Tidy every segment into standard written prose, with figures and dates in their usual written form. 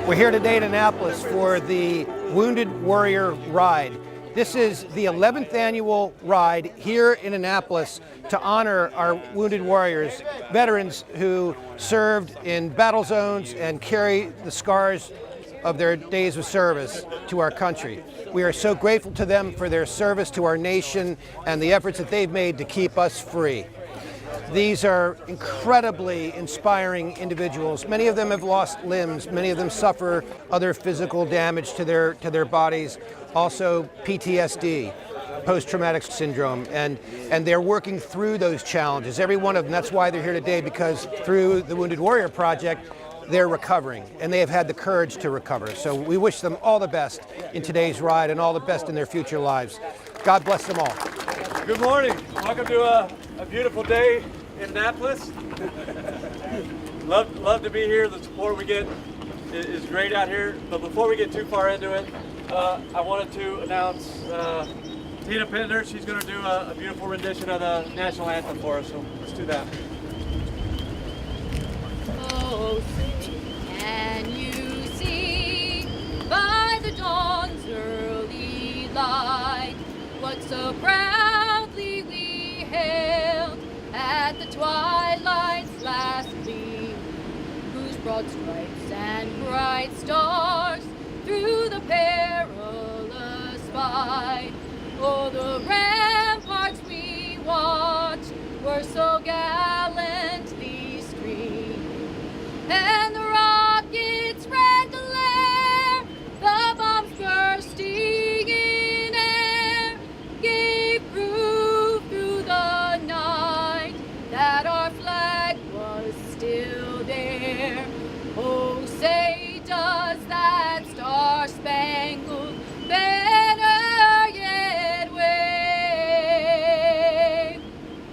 We're here today in Annapolis for the Wounded Warrior Ride. This is the 11th annual ride here in Annapolis to honor our wounded warriors, veterans who served in battle zones and carry the scars of their days of service to our country. We are so grateful to them for their service to our nation and the efforts that they've made to keep us free. These are incredibly inspiring individuals. Many of them have lost limbs. Many of them suffer other physical damage to their bodies, also PTSD, post-traumatic syndrome, and they're working through those challenges. Every one of them. That's why they're here today, because through the Wounded Warrior Project, they're recovering, and they have had the courage to recover. So we wish them all the best in today's ride and all the best in their future lives. God bless them all. Good morning. Welcome to a beautiful day in Annapolis. Love to be here. The support we get is great out here. But before we get too far into it, I wanted to announce Tina Pittner. She's going to do a beautiful rendition of the national anthem for us. So let's do that. Oh, can you see by the dawn's early light what so proudly we hailed at the twilight's last gleam, whose broad stripes and bright stars through the perilous fight, oh, the ramparts we watched were so gallantly streamed, and the rockets ran to lair, the bombs bursting in air gave proof through the night that our flag was still there. Oh, say does that star-spangled banner yet wave?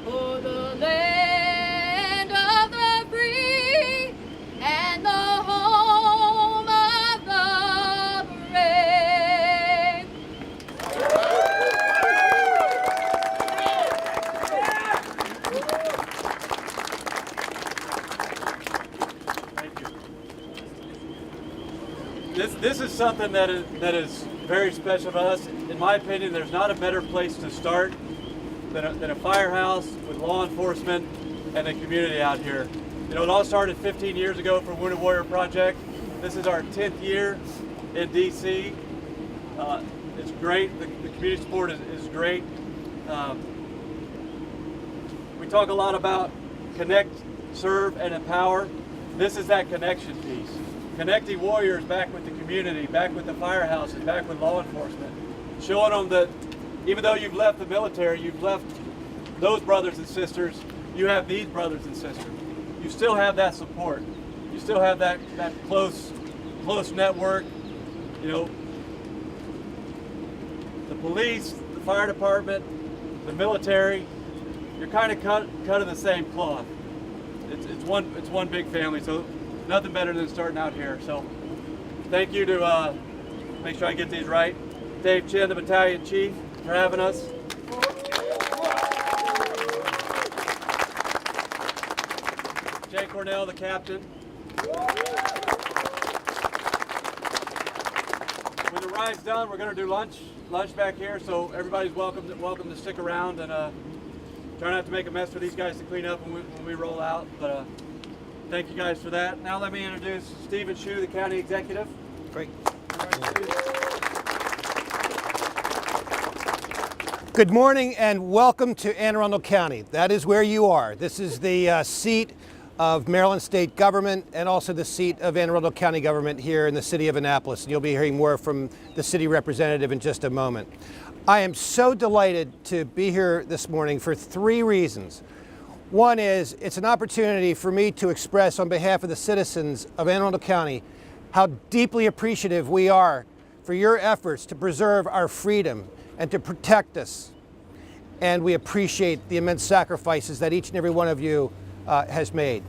Oh, the land of the free and the home of the brave. Thank you. This is something that is very special to us. In my opinion, there's not a better place to start than a firehouse with law enforcement and the community out here. You know, it all started 15 years ago for Wounded Warrior Project. This is our 10th year in DC. It's great. The community support is great. We talk a lot about connect, serve, and empower. This is that connection piece. Connecting warriors back with the community, back with the firehouses, back with law enforcement. Showing them that even though you've left the military, you've left those brothers and sisters, you have these brothers and sisters. You still have that support. You still have that close network. You know, the police, the fire department, the military, you're kind of cut of the same cloth. It's one big family, so nothing better than starting out here. So thank you to, make sure I get these right, Dave Chin, the battalion chief, for having us. Jay Cornell, the captain. When the ride's done, we're going to do lunch back here, so everybody's welcome to stick around and try not to make a mess for these guys to clean up when we roll out. But thank you guys for that. Now let me introduce Stephen Shu, the county executive. Great. Good morning and welcome to Anne Arundel County. That is where you are. This is the seat of Maryland State Government and also the seat of Anne Arundel County Government here in the city of Annapolis. And you'll be hearing more from the city representative in just a moment. I am so delighted to be here this morning for three reasons. One is it's an opportunity for me to express on behalf of the citizens of Anne Arundel County how deeply appreciative we are for your efforts to preserve our freedom and to protect us. And we appreciate the immense sacrifices that each and every one of you has made.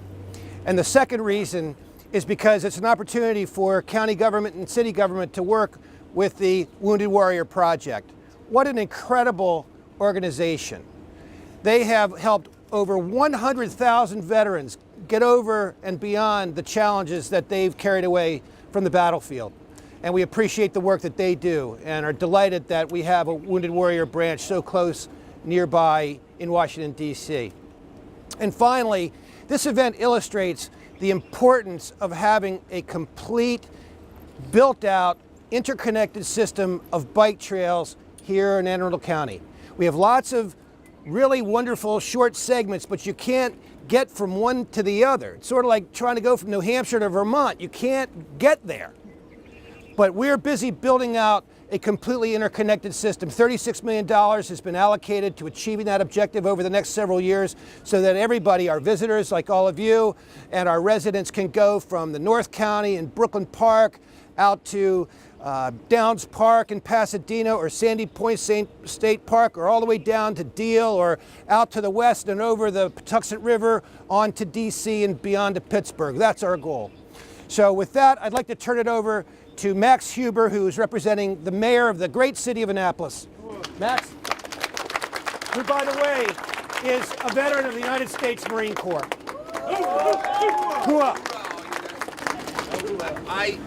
And the second reason is because it's an opportunity for county government and city government to work with the Wounded Warrior Project. What an incredible organization. They have helped over 100,000 veterans get over and beyond the challenges that they've carried away from the battlefield. And we appreciate the work that they do and are delighted that we have a Wounded Warrior branch so close nearby in Washington, D.C. And finally, this event illustrates the importance of having a complete, built-out, interconnected system of bike trails here in Anne Arundel County. We have lots of really wonderful short segments, but you can't get from one to the other. It's sort of like trying to go from New Hampshire to Vermont. You can't get there. But we're busy building out a completely interconnected system. $36 million has been allocated to achieving that objective over the next several years so that everybody, our visitors like all of you, and our residents can go from the North County and Brooklyn Park out to Downs Park in Pasadena or Sandy Point State Park, or all the way down to Deal, or out to the west and over the Patuxent River on to DC and beyond to Pittsburgh. That's our goal. So with that, I'd like to turn it over to Max Huber, who is representing the mayor of the great city of Annapolis. Max, who, by the way, is a veteran of the United States Marine Corps. I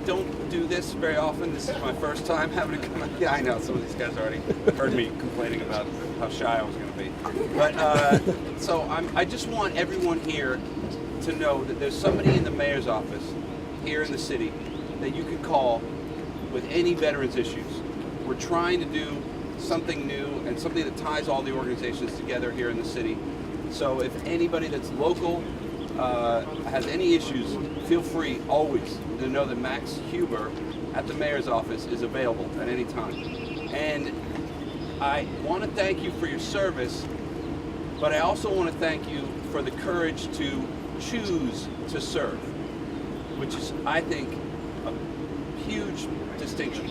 don't do this very often. This is my first time having to come out. Yeah, I know. Some of these guys already heard me complaining about how shy I was going to be. But so I just want everyone here to know that there's somebody in the mayor's office here in the city that you can call with any veterans issues. We're trying to do something new and something that ties all the organizations together here in the city. So if anybody that's local has any issues, feel free always to know that Max Huber at the mayor's office is available at any time. And I want to thank you for your service, but I also want to thank you for the courage to choose to serve, which is, I think, a huge distinction.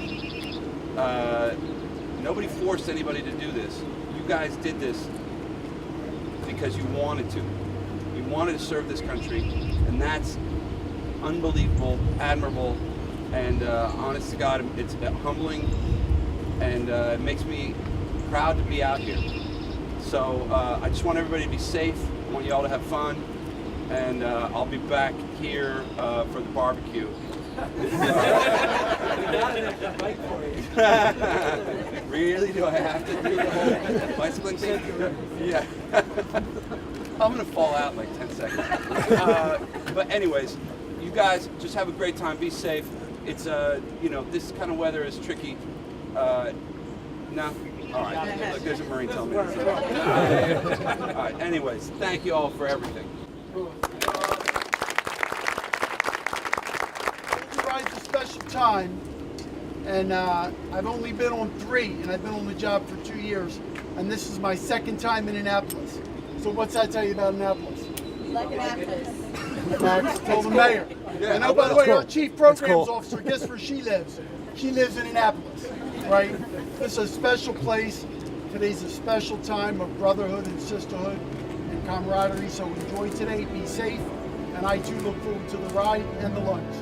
Nobody forced anybody to do this. You guys did this because you wanted to. You wanted to serve this country, and that's unbelievable, admirable, and honest to God, it's humbling, and it makes me proud to be out here. So I just want everybody to be safe. I want you all to have fun, and I'll be back here for the barbecue. Really? Do I have to do the whole bicycling thing? Yeah. I'm gonna fall out in like 10 seconds. But anyways, you guys just have a great time. Be safe. It's you know, this kind of weather is tricky. No? All right. Look, there's a Marine telling me. All right. Anyways, thank you all for everything. It's a special time, and I've only been on 3, and I've been on the job for 2 years, and this is my second time in Annapolis. So what's that tell you about Annapolis? Like Annapolis. Max told the mayor. And oh, by the way, our chief programs officer, guess where she lives? She lives in Annapolis, right? This is a special place. Today's a special time of brotherhood and sisterhood and camaraderie. So enjoy today, be safe, and I too look forward to the ride and the lunch.